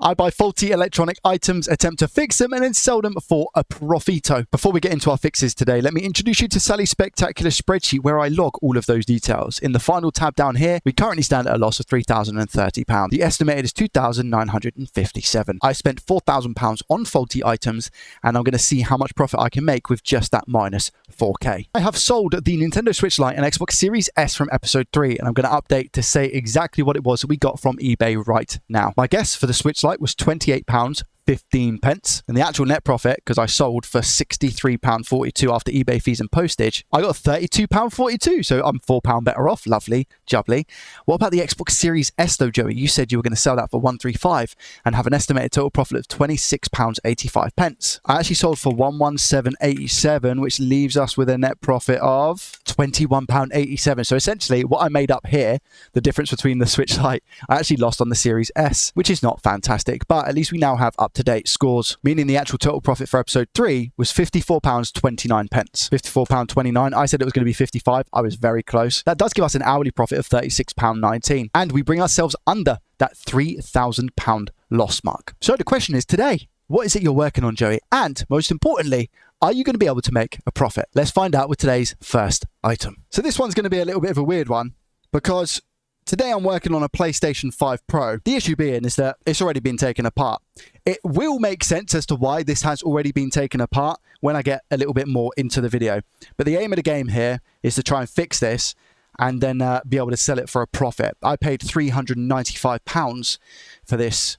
I buy faulty electronic items, attempt to fix them, and then sell them for a profito. Before we get into our fixes today, let me introduce you to Sally's spectacular spreadsheet where I log all of those details. In the final tab down here, we currently stand at a loss of £3,030. The estimated is £2,957. I spent £4,000 on faulty items, and I'm going to see how much profit I can make with just that minus 4k. I have sold the Nintendo Switch Lite and Xbox Series S from episode 3, and I'm going to update to say exactly what it was that we got from eBay right now. My guess for the Switch Lite was £28.15, and the actual net profit, because I sold for £63.42 after eBay fees and postage, I got £32.42, so I'm £4 better off. Lovely, jubbly. What about the Xbox Series S though, Joey? You said you were going to sell that for £135 and have an estimated total profit of £26.85. I actually sold for £117.87, which leaves us with a net profit of £21.87. So essentially, what I made up here, the difference between the Switch Lite, I actually lost on the Series S, which is not fantastic, but at least we now have up-to-date scores, meaning the actual total profit for episode 3 was £54.29. £54.29. I said it was going to be 55. I was very close. That does give us an hourly profit of £36.19, and we bring ourselves under that £3,000 loss mark. So the question is today, what is it you're working on, Joey? And most importantly, are you going to be able to make a profit? Let's find out with today's first item. So this one's going to be a little bit of a weird one, because today I'm working on a PlayStation 5 Pro. The issue being is that it's already been taken apart. It will make sense as to why this has already been taken apart when I get a little bit more into the video. But the aim of the game here is to try and fix this and then be able to sell it for a profit. I paid £395 for this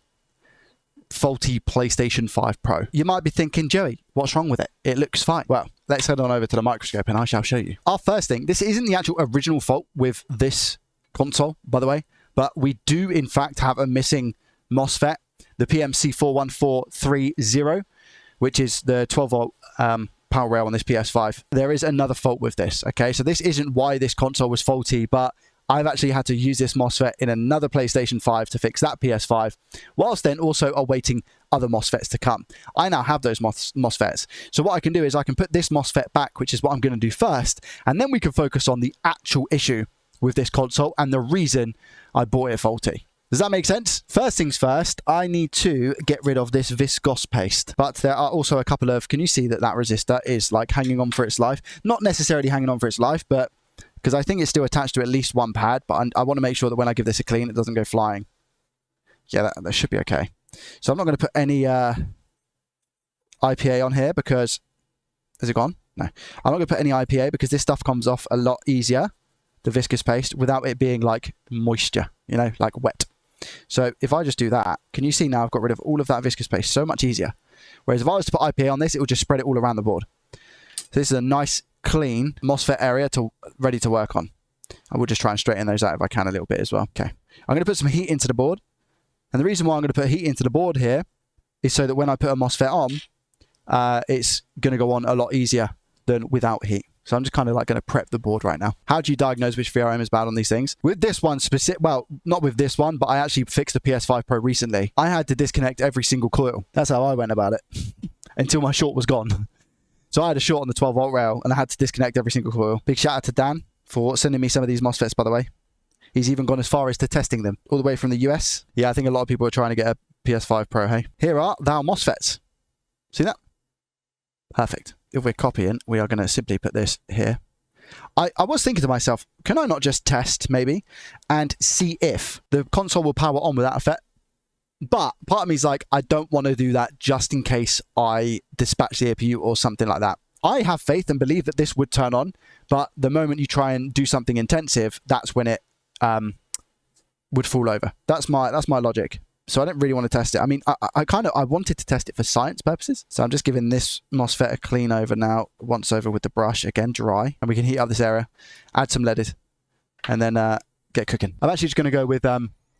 faulty PlayStation 5 Pro. You might be thinking, Joey, what's wrong with it? It looks fine. Well, let's head on over to the microscope and I shall show you. Our first thing, this isn't the actual original fault with this console, by the way, but we do in fact have a missing MOSFET, the PMC 41430, which is the 12 volt power rail on this PS5. There is another fault with this, okay? So this isn't why this console was faulty, but I've actually had to use this MOSFET in another PlayStation 5 to fix that PS5, whilst then also awaiting other MOSFETs to come. I now have those MOSFETs. So what I can do is I can put this MOSFET back, which is what I'm going to do first, and then we can focus on the actual issue with this console and the reason I bought it faulty. Does that make sense? First things first, I need to get rid of this viscose paste. But there are also a couple of, can you see that that resistor is like hanging on for its life? Not necessarily hanging on for its life, but because I think it's still attached to at least one pad, but I want to make sure that when I give this a clean, it doesn't go flying. Yeah, that should be okay. So I'm not going to put any IPA on here because, has it gone? No. I'm not going to put any IPA because this stuff comes off a lot easier, the viscous paste, without it being like moisture, you know, like wet. So if I just do that, can you see now I've got rid of all of that viscous paste so much easier. Whereas if I was to put IPA on this, it would just spread it all around the board. So this is a nice, clean MOSFET area ready to work on. I will just try and straighten those out if I can a little bit as well. Okay. I'm going to put some heat into the board. And the reason why I'm going to put heat into the board here is so that when I put a MOSFET on, it's going to go on a lot easier than without heat. So I'm just kind of like going to prep the board right now. How do you diagnose which VRM is bad on these things? With this one specific, well, not with this one, but I actually fixed the PS5 Pro recently. I had to disconnect every single coil. That's how I went about it until my short was gone. So I had a short on the 12 volt rail and I had to disconnect every single coil. Big shout out to Dan for sending me some of these MOSFETs, by the way. He's even gone as far as to testing them all the way from the US. Yeah, I think a lot of people are trying to get a PS5 Pro, hey? Here are thou MOSFETs. See that? Perfect. If we're copying, we are going to simply put this here. I was thinking to myself, can I not just test, maybe, and see if the console will power on without effect? But part of me is like, I don't want to do that just in case I dispatch the APU or something like that. I have faith and believe that this would turn on, but the moment you try and do something intensive, that's when it would fall over. That's my logic. So I don't really want to test it. I mean, I wanted to test it for science purposes. So I'm just giving this MOSFET a clean over now, once over with the brush, again, dry. And we can heat up this area, add some leaded, and then get cooking. I'm actually just going to go with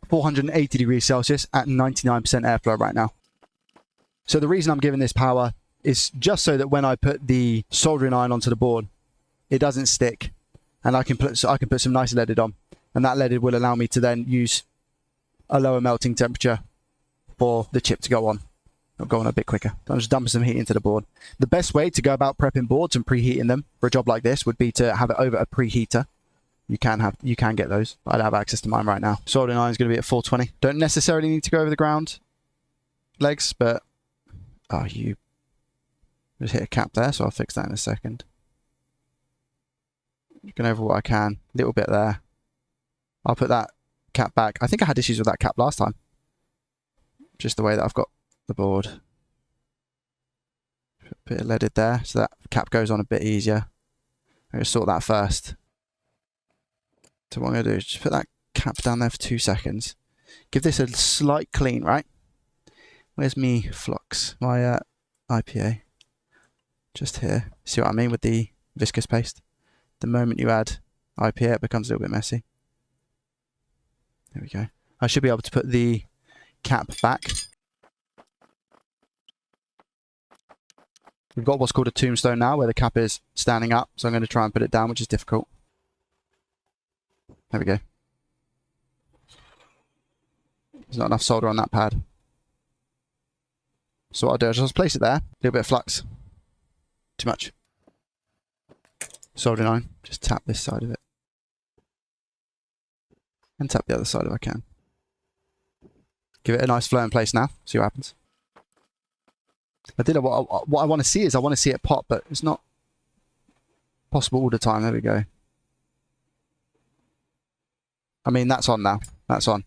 480 degrees Celsius at 99% airflow right now. So the reason I'm giving this power is just so that when I put the soldering iron onto the board, it doesn't stick. And I can put some nice leaded on. And that leaded will allow me to then use a lower melting temperature for the chip to go on. It'll go on a bit quicker. So I'm just dumping some heat into the board. The best way to go about prepping boards and preheating them for a job like this would be to have it over a preheater. You can get those. I don't have access to mine right now. Soldering iron is going to be at 420. Don't necessarily need to go over the ground. legs, but oh, you just hit a cap there, so I'll fix that in a second. Going over what I can, little bit there. I'll put that cap back. I think I had issues with that cap last time. Just the way that I've got the board. Put a bit of leaded there, so that cap goes on a bit easier. I'm going to sort that first. So what I'm going to do is just put that cap down there for 2 seconds. Give this a slight clean, right? Where's me flux? My IPA. Just here. See what I mean with the viscous paste? The moment you add IPA, it becomes a little bit messy. There we go. I should be able to put the cap back. We've got what's called a tombstone now, where the cap is standing up. So I'm going to try and put it down, which is difficult. There we go. There's not enough solder on that pad. So what I'll do is just place it there. A little bit of flux. Too much. Soldering iron. Just tap this side of it. And tap the other side if I can. Give it a nice flow in place now. See what happens. I did what I want to see is I want to see it pop, but it's not possible all the time. There we go. I mean, that's on now. That's on.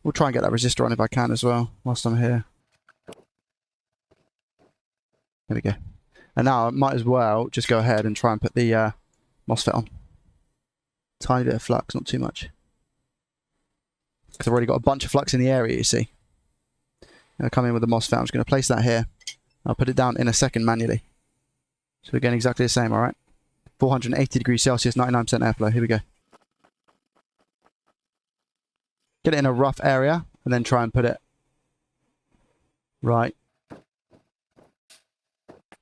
We'll try and get that resistor on if I can as well, whilst I'm here. There we go. And now I might as well just go ahead and try and put the MOSFET on. Tiny bit of flux, not too much. Because I've already got a bunch of flux in the area, you see. I'm going to come in with the MOSFET. I'm just going to place that here. I'll put it down in a second manually. So again, exactly the same, alright? 480 degrees Celsius, 99% airflow. Here we go. Get it in a rough area, and then try and put it right.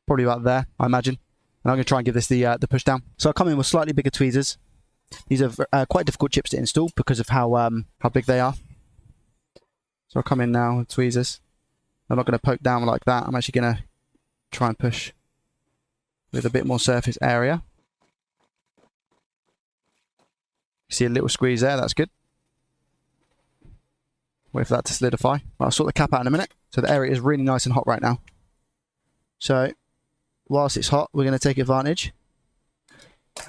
Probably about there, I imagine. And I'm going to try and give this the push down. So I'll come in with slightly bigger tweezers. These are quite difficult chips to install because of how big they are. So I'll come in now with tweezers. I'm not going to poke down like that. I'm actually going to try and push with a bit more surface area. See a little squeeze there, that's good. Wait for that to solidify. Well, I'll sort the cap out in a minute. So the area is really nice and hot right now. So whilst it's hot, we're going to take advantage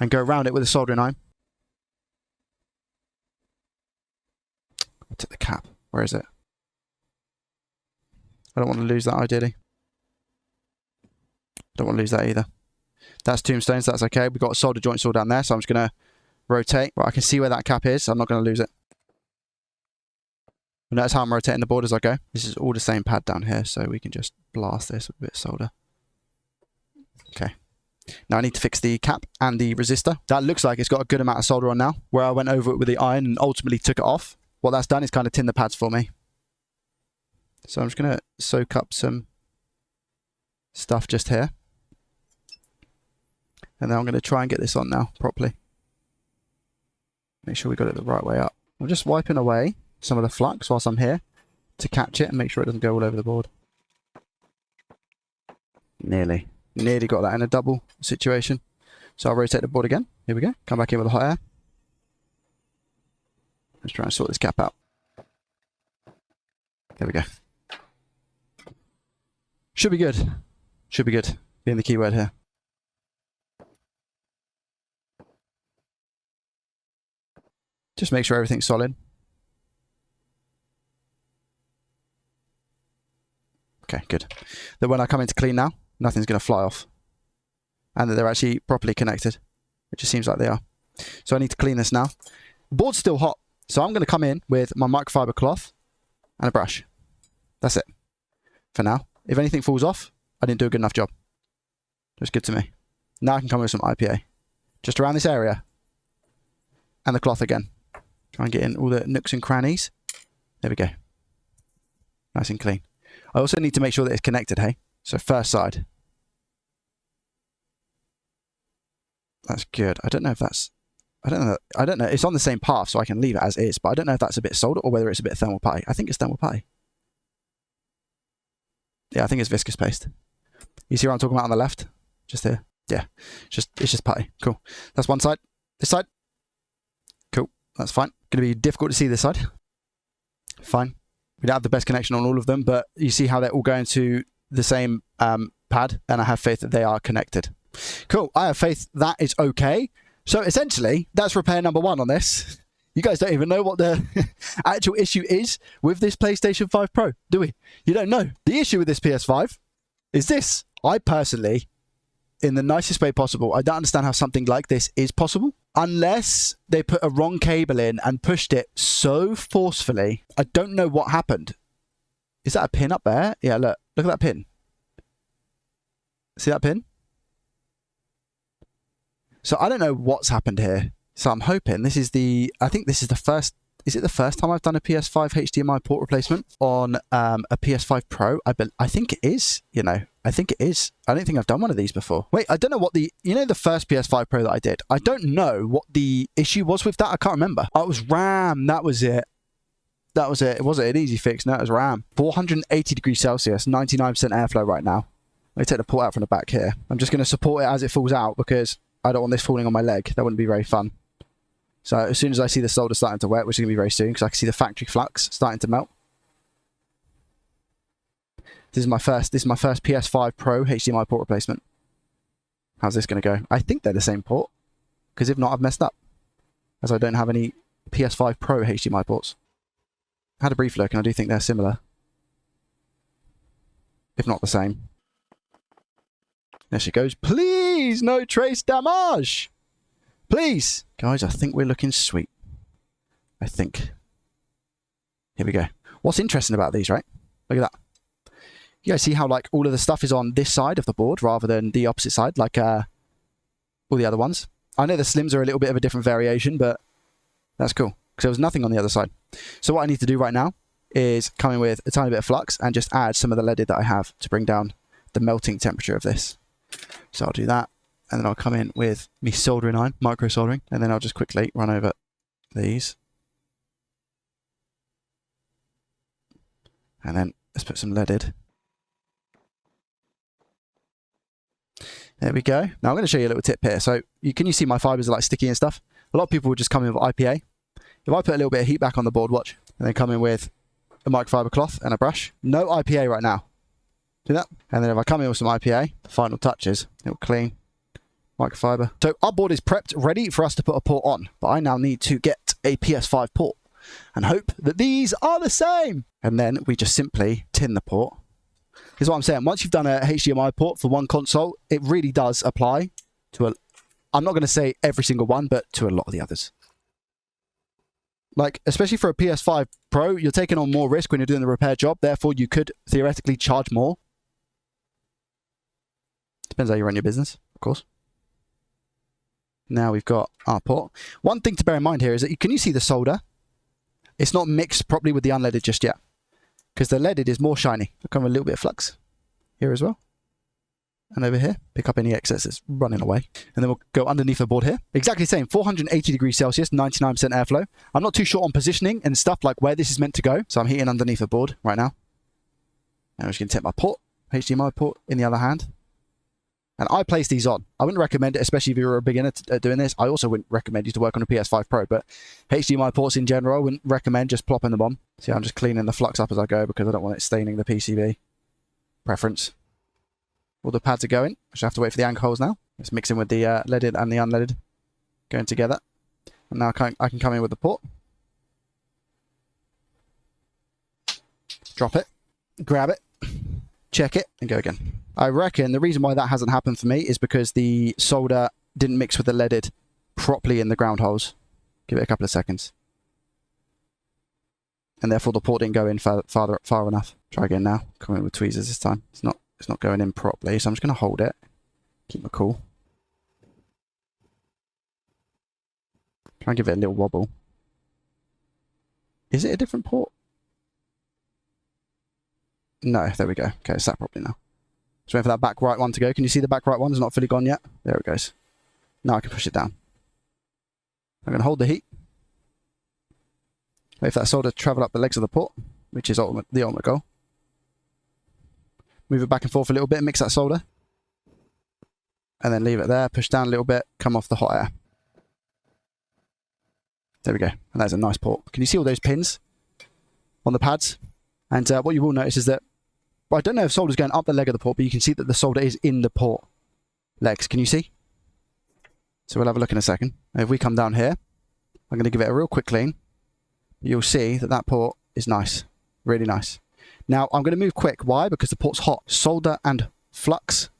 and go around it with a soldering iron. I'll take the cap. Where is it? I don't want to lose that ideally. Don't want to lose that either. That's tombstone, so that's okay. We've got a solder joint saw down there, so I'm just going to rotate. Right, I can see where that cap is. I'm not going to lose it. And that's how I'm rotating the board as I go. This is all the same pad down here, so we can just blast this with a bit of solder. Okay. Now I need to fix the cap and the resistor. That looks like it's got a good amount of solder on now, where I went over it with the iron and ultimately took it off. What that's done is kind of tin the pads for me. So I'm just going to soak up some stuff just here. And then I'm going to try and get this on now properly. Make sure we got it the right way up. I'm just wiping away some of the flux whilst I'm here to catch it and make sure it doesn't go all over the board. Nearly got that in a double situation. So I'll rotate the board again. Here we go. Come back in with the hot air. Let's try and sort this cap out. There we go. Should be good. Should be good. Being the key word here. Just make sure everything's solid. Okay, good. Then when I come in to clean now, nothing's going to fly off. And that they're actually properly connected, which it seems like they are. So I need to clean this now. The board's still hot, so I'm going to come in with my microfiber cloth and a brush. That's it. For now. If anything falls off, I didn't do a good enough job. That's good to me. Now I can come with some IPA. Just around this area. And the cloth again. Try and get in all the nooks and crannies. There we go. Nice and clean. I also need to make sure that it's connected, hey? So first side. That's good. I don't know if that's... I don't know. It's on the same path, so I can leave it as is. But I don't know if that's a bit solder or whether it's a bit of thermal putty. I think it's thermal putty. Yeah, I think it's viscous paste. You see what I'm talking about on the left? Just here. Yeah. It's just putty. Cool. That's one side. This side. Cool. That's fine. Going to be difficult to see this side. Fine. We don't have the best connection on all of them, but you see how they're all going to the same pad, and I have faith that they are connected. Cool. I have faith that is okay. So essentially, that's repair number 1 on this. You guys don't even know what the actual issue is with this PlayStation 5 Pro, do we? You don't know. The issue with this PS5 is this. I personally, in the nicest way possible, I don't understand how something like this is possible. Unless they put a wrong cable in and pushed it so forcefully. I don't know what happened. Is that a pin up there? Yeah, look at that pin. See that pin? So I don't know what's happened here. So I'm hoping this is I think this is the first, is it the first time I've done a PS5 HDMI port replacement on a PS5 Pro? I think it is, you know. I think it is. I don't think I've done one of these before. Wait, I don't know what the first PS5 Pro that I did. I don't know what the issue was with that. I can't remember. Oh, it was RAM. That was it. That was it. It wasn't an easy fix. No, it was RAM. 480 degrees Celsius, 99% airflow right now. Let me take the port out from the back here. I'm just going to support it as it falls out because I don't want this falling on my leg. That wouldn't be very fun. So as soon as I see the solder starting to wet, which is going to be very soon because I can see the factory flux starting to melt. This is my first PS5 Pro HDMI port replacement. How's this going to go? I think they're the same port, because if not, I've messed up, as I don't have any PS5 Pro HDMI ports. I had a brief look, and I do think they're similar, if not the same. There she goes. Please, no trace damage. Please, guys. I think we're looking sweet. I think. Here we go. What's interesting about these, right? Look at that. You guys see how like all of the stuff is on this side of the board rather than the opposite side, like all the other ones. I know the slims are a little bit of a different variation, but that's cool because there was nothing on the other side. So what I need to do right now is come in with a tiny bit of flux and just add some of the leaded that I have to bring down the melting temperature of this. So I'll do that, and then I'll come in with me soldering iron, micro soldering, and then I'll just quickly run over these. And then let's put some leaded. There we go. Now I'm going to show you a little tip here. So can you see my fibers are like sticky and stuff? A lot of people would just come in with IPA. If I put a little bit of heat back on the board, watch, and then come in with a microfiber cloth and a brush. No IPA right now. Do that. And then if I come in with some IPA, the final touches, it will clean. Microfiber. So our board is prepped, ready for us to put a port on. But I now need to get a PS5 port and hope that these are the same. And then we just simply tin the port. Here's what I'm saying. Once you've done a HDMI port for one console, it really does apply to I'm not going to say every single one, but to a lot of the others. Like, especially for a PS5 Pro, you're taking on more risk when you're doing the repair job. Therefore, you could theoretically charge more. Depends how you run your business, of course. Now we've got our port. One thing to bear in mind here is that can you see the solder? It's not mixed properly with the unleaded just yet, because the leaded is more shiny. I'll come with a little bit of flux here as well. And over here, pick up any excess that's running away. And then we'll go underneath the board here. Exactly the same, 480 degrees Celsius, 99% airflow. I'm not too sure on positioning and stuff like where this is meant to go. So I'm heating underneath the board right now. And I'm just going to take my port, HDMI port in the other hand. And I place these on. I wouldn't recommend it, especially if you're a beginner at doing this. I also wouldn't recommend you to work on a PS5 Pro, but HDMI ports in general, I wouldn't recommend just plopping them on. See, I'm just cleaning the flux up as I go because I don't want it staining the PCB. Preference. All the pads are going. I just have to wait for the anchor holes now. It's mixing with the leaded and the unleaded going together. And now I can come in with the port. Drop it. Grab it. Check it. And go again. I reckon the reason why that hasn't happened for me is because the solder didn't mix with the leaded properly in the ground holes. Give it a couple of seconds. And therefore the port didn't go in far enough. Try again now. Come in with tweezers this time. It's not going in properly, so I'm just going to hold it. Keep my cool. Try and give it a little wobble. Is it a different port? No, there we go. Okay, it's sat properly now. Just waiting for that back right one to go. Can you see the back right one? It's not fully gone yet. There it goes. Now I can push it down. I'm going to hold the heat. Wait for that solder to travel up the legs of the port, which is the ultimate goal. Move it back and forth a little bit, mix that solder. And then leave it there, push down a little bit, come off the hot air. There we go. And that's a nice port. Can you see all those pins on the pads? And what you will notice is that, well, I don't know if solder's going up the leg of the port, but you can see that the solder is in the port legs. Can you see? So we'll have a look in a second. If we come down here, I'm going to give it a real quick clean. You'll see that that port is nice. Really nice. Now, I'm going to move quick. Why? Because the port's hot. Solder and flux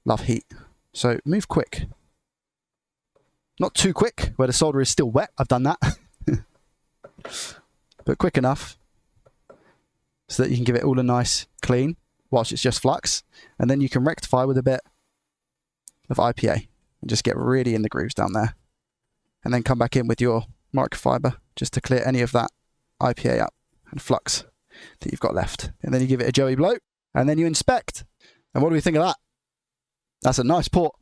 love heat. So move quick. Not too quick, where the solder is still wet. I've done that. But quick enough so that you can give it all a nice clean whilst it's just flux. And then you can rectify with a bit of IPA and just get really in the grooves down there. And then come back in with your microfiber just to clear any of that IPA up and flux that you've got left. And then you give it a Joey blow and then you inspect. And what do we think of that? That's a nice port.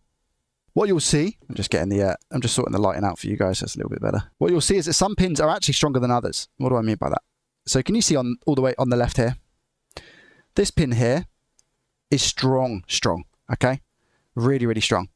What you'll see, I'm just getting the, I'm just sorting the lighting out for you guys. That's a little bit better. What you'll see is that some pins are actually stronger than others. What do I mean by that? So can you see on all the way on the left here? This pin here is strong, okay? Really, really strong.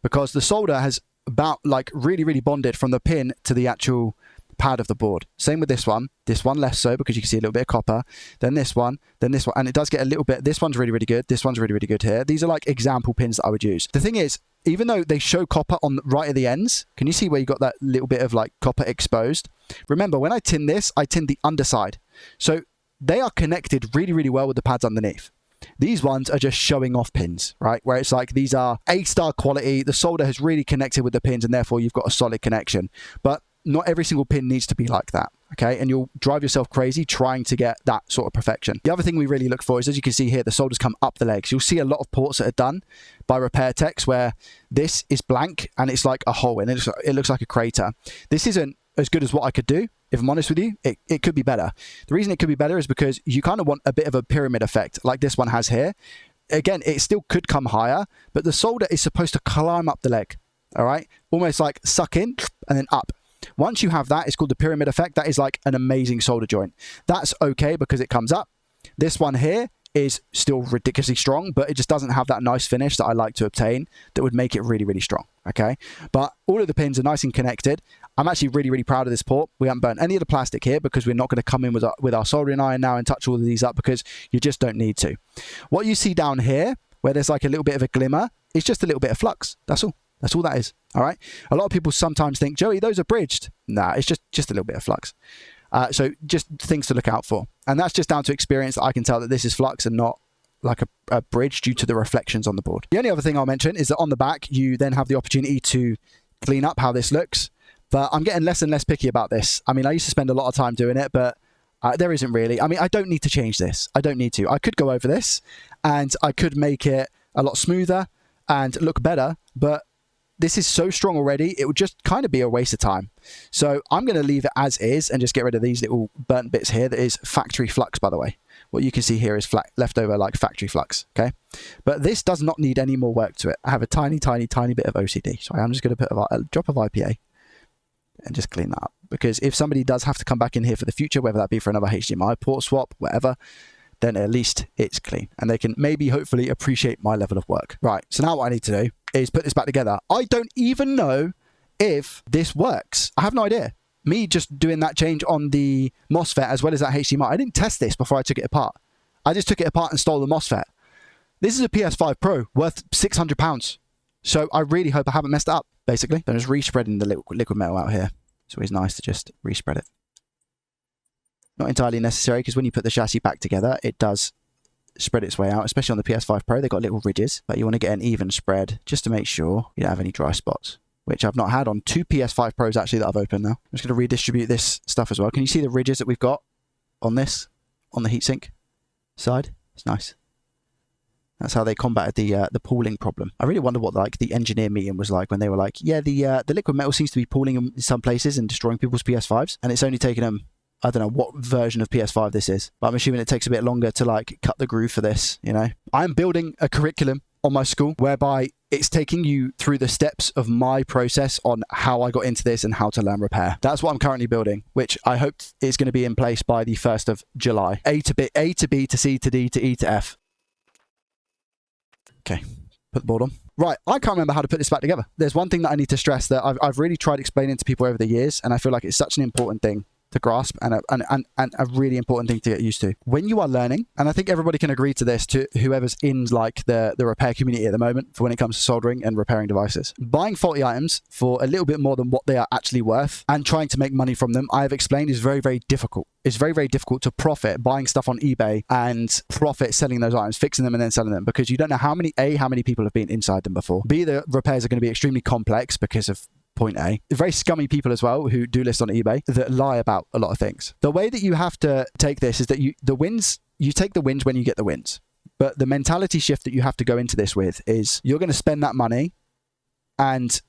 Because the solder has about like really bonded from the pin to the actual pad of the board. Same with this one less so because you can see a little bit of copper, then this one, and it does get a little bit, this one's really good, this one's really good here. These are like example pins that I would use. The thing is, even though they show copper on right at the ends, can you see where you got that little bit of like copper exposed? Remember, when I tin this, I tin the underside. So they are connected really well with the pads underneath. These ones are just showing off pins, right? Where it's like these are A-star quality. The solder has really connected with the pins and therefore you've got a solid connection. But not every single pin needs to be like that, okay? And you'll drive yourself crazy trying to get that sort of perfection. The other thing we really look for is, as you can see here, the solders come up the legs. You'll see a lot of ports that are done by repair techs where this is blank and it's like a hole and it looks like a crater. This isn't as good as what I could do. If I'm honest with you, it could be better. The reason it could be better is because you kind of want a bit of a pyramid effect like this one has here. Again, it still could come higher, but the solder is supposed to climb up the leg, all right? Almost like suck in and then up. Once you have that, it's called the pyramid effect. That is like an amazing solder joint. That's okay because it comes up. This one here is still ridiculously strong, but it just doesn't have that nice finish that I like to obtain that would make it really strong, okay? But all of the pins are nice and connected. I'm actually really proud of this port. We haven't burnt any of the plastic here because we're not going to come in with our soldering iron now and touch all of these up because you just don't need to. What you see down here, where there's like a little bit of a glimmer, is just a little bit of flux. That's all. That's all that is, all right? A lot of people sometimes think, Joey, those are bridged. Nah, it's just a little bit of flux. So just things to look out for. And that's just down to experience that I can tell that this is flux and not like a bridge due to the reflections on the board. The only other thing I'll mention is that on the back, you then have the opportunity to clean up how this looks. But I'm getting less and less picky about this. I mean, I used to spend a lot of time doing it, but there isn't really. I mean, I don't need to change this. I don't need to. I could go over this and I could make it a lot smoother and look better, but this is so strong already, it would just kind of be a waste of time. So I'm going to leave it as is and just get rid of these little burnt bits here. That is factory flux, by the way. What you can see here is leftover like factory flux, okay? But this does not need any more work to it. I have a tiny bit of OCD. So I'm just going to put a drop of IPA and just clean that up. Because if somebody does have to come back in here for the future, whether that be for another HDMI port swap, whatever, then at least it's clean. And they can maybe, hopefully, appreciate my level of work. Right, so now what I need to do is put this back together. I don't even know if this works. I have no idea. Me just doing that change on the MOSFET as well as that HDMI. I didn't test this before I took it apart. I just took it apart and stole the MOSFET. This is a PS5 Pro worth £600. So I really hope I haven't messed it up, basically. I'm just respreading the liquid metal out here. It's always nice to just respread it. Not entirely necessary because when you put the chassis back together, it does spread its way out, especially on the PS5 Pro. They've got little ridges, but you want to get an even spread just to make sure you don't have any dry spots, which I've not had on 2 PS5 Pros actually that I've opened now. I'm just going to redistribute this stuff as well. Can you see the ridges that we've got on this, on the heatsink side? It's nice. That's how they combated the pooling problem. I really wonder what like the engineer meeting was like when they were like, yeah, the liquid metal seems to be pooling in some places and destroying people's PS5s, and it's only taken them, I don't know what version of PS5 this is, but I'm assuming it takes a bit longer to like cut the groove for this, you know? I'm building a curriculum on my school whereby it's taking you through the steps of my process on how I got into this and how to learn repair. That's what I'm currently building, which I hope is going to be in place by the 1st of July. A to B to C to D to E to F. Okay, put the board on. Right, I can't remember how to put this back together. There's one thing that I need to stress that I've really tried explaining to people over the years, and I feel like it's such an important thing to grasp and a really important thing to get used to. When you are learning, and I think everybody can agree to this, to whoever's in like the repair community at the moment for when it comes to soldering and repairing devices, buying faulty items for a little bit more than what they are actually worth and trying to make money from them, I have explained, is very, very difficult. It's very, very difficult to profit buying stuff on eBay and profit selling those items, fixing them and then selling them, because you don't know how many people have been inside them before. B, the repairs are going to be extremely complex because of point A. Very scummy people as well who do list on eBay that lie about a lot of things. The way that you have to take this is that you take the wins when you get the wins. But the mentality shift that you have to go into this with is you're going to spend that money and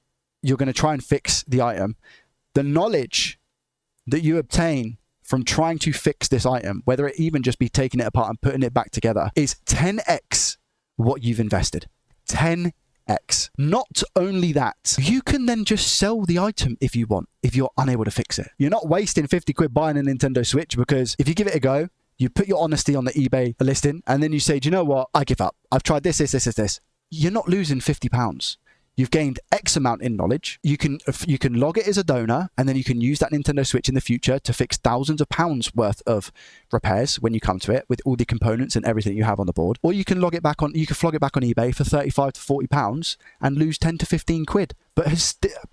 you're going to try and fix the item. The knowledge that you obtain from trying to fix this item, whether it even just be taking it apart and putting it back together, is 10x what you've invested. 10x. Not only that, you can then just sell the item if you want, if you're unable to fix it. You're not wasting 50 quid buying a Nintendo Switch, because if you give it a go, you put your honesty on the eBay listing, and then you say, do you know what? I give up. I've tried this. You're not losing £50. You've gained X amount in knowledge. You can log it as a donor, and then you can use that Nintendo Switch in the future to fix thousands of pounds worth of repairs when you come to it with all the components and everything you have on the board. Or you can flog it back on eBay for £35 to £40 and lose 10 to 15 quid. But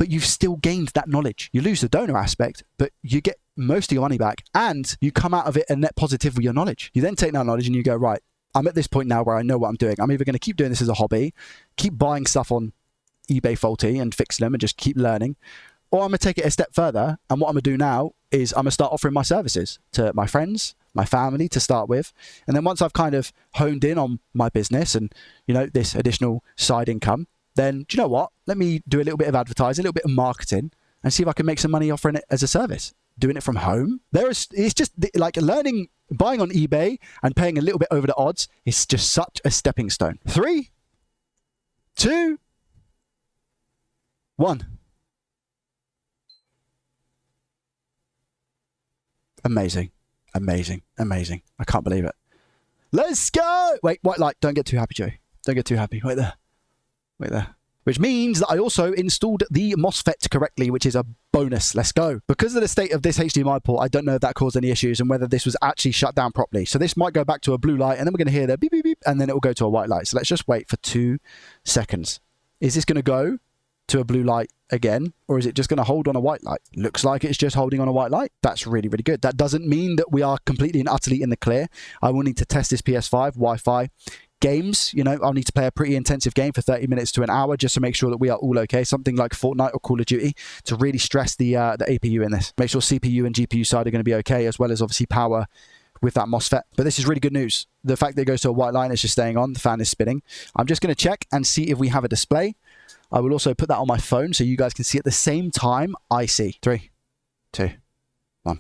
you've still gained that knowledge. You lose the donor aspect, but you get most of your money back, and you come out of it a net positive with your knowledge. You then take that knowledge and you go, right, I'm at this point now where I know what I'm doing. I'm either going to keep doing this as a hobby, keep buying stuff on eBay faulty and fix them and just keep learning, or I'm going to take it a step further, and what I'm going to do now is I'm going to start offering my services to my friends, my family to start with, and then once I've kind of honed in on my business and, you know, this additional side income, then do you know what, let me do a little bit of advertising, a little bit of marketing, and see if I can make some money offering it as a service, doing it from home. It's just like learning, buying on eBay and paying a little bit over the odds is just such a stepping stone. 3, 2, 1. Amazing. I can't believe it. Let's go. Wait, white light. Don't get too happy, Joe. Don't get too happy. Wait there. Which means that I also installed the MOSFET correctly, which is a bonus. Let's go. Because of the state of this HDMI port, I don't know if that caused any issues and whether this was actually shut down properly. So this might go back to a blue light, and then we're going to hear the beep, beep, beep, and then it will go to a white light. So let's just wait for 2 seconds. Is this going to go to a blue light again, or is it just going to hold on a white light? Looks like it's just holding on a white light. That's really, really good. That doesn't mean that we are completely and utterly in the clear. I will need to test this PS5 Wi-Fi. Games, you know, I'll need to play a pretty intensive game for 30 minutes to an hour just to make sure that we are all okay. Something like Fortnite or Call of Duty to really stress the APU in this. Make sure CPU and GPU side are going to be okay, as well as obviously power with that MOSFET. But this is really good news. The fact that it goes to a white line is just staying on. The fan is spinning. I'm just going to check and see if we have a display. I will also put that on my phone so you guys can see at the same time I see. 3, 2, 1.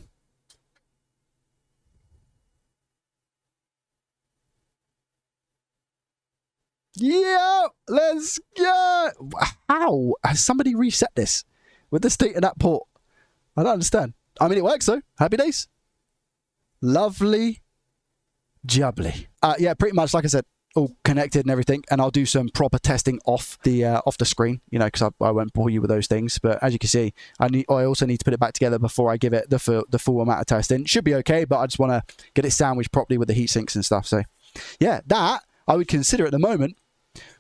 Yeah, let's go. How has somebody reset this with the state of that port? I don't understand. I mean, it works though. Happy days. Lovely jubbly. Yeah, pretty much like I said, all connected and everything, and I'll do some proper testing off the screen, you know, because I won't bore you with those things. But as you can see, I also need to put it back together before I give it the full amount of testing. Should be okay, but I just want to get it sandwiched properly with the heat sinks and stuff. So yeah, that I would consider at the moment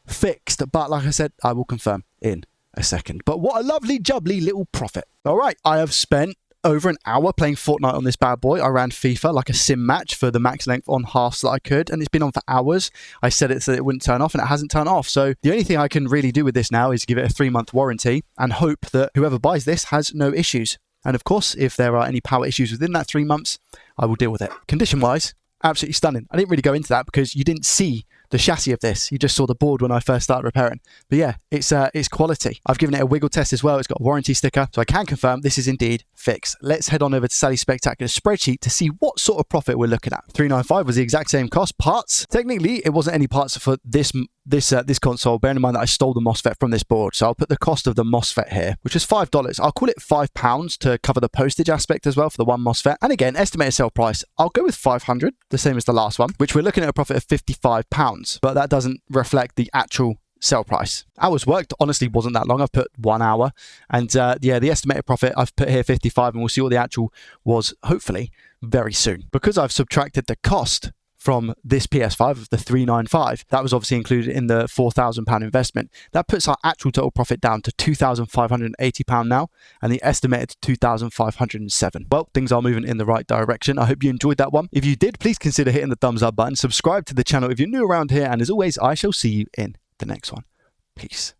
fixed, but like I said, I will confirm in a second. But what a lovely jubbly little profit. All right, I have spent over an hour playing Fortnite on this bad boy. I ran FIFA like a sim match for the max length on halves that I could, and it's been on for hours. I set it so it wouldn't turn off, and it hasn't turned off. So the only thing I can really do with this now is give it a 3-month warranty and hope that whoever buys this has no issues. And of course, if there are any power issues within that 3 months, I will deal with it. Condition wise, absolutely stunning. I didn't really go into that because you didn't see the chassis of this. You just saw the board when I first started repairing. But yeah, it's quality. I've given it a wiggle test as well. It's got a warranty sticker, so I can confirm this is indeed fixed. Let's head on over to Sally's Spectacular spreadsheet to see what sort of profit we're looking at. 395 was the exact same cost. Parts, technically it wasn't any parts for this console. Bearing in mind that I stole the MOSFET from this board, so I'll put the cost of the MOSFET here, which is $5. I'll call it £5 to cover the postage aspect as well for the one MOSFET. And again, estimated sale price, I'll go with 500, the same as the last one, which we're looking at a profit of £55. But that doesn't reflect the actual sell price. Hours worked honestly wasn't that long. I've put 1 hour, and yeah, the estimated profit I've put here 55, and we'll see what the actual was hopefully very soon. Because I've subtracted the cost from this PS5 of the 395, that was obviously included in the £4,000 investment. That puts our actual total profit down to £2,580 now, and the estimated £2,507. Well, things are moving in the right direction. I hope you enjoyed that one. If you did, please consider hitting the thumbs up button, subscribe to the channel if you're new around here, and as always, I shall see you in the next one. Peace.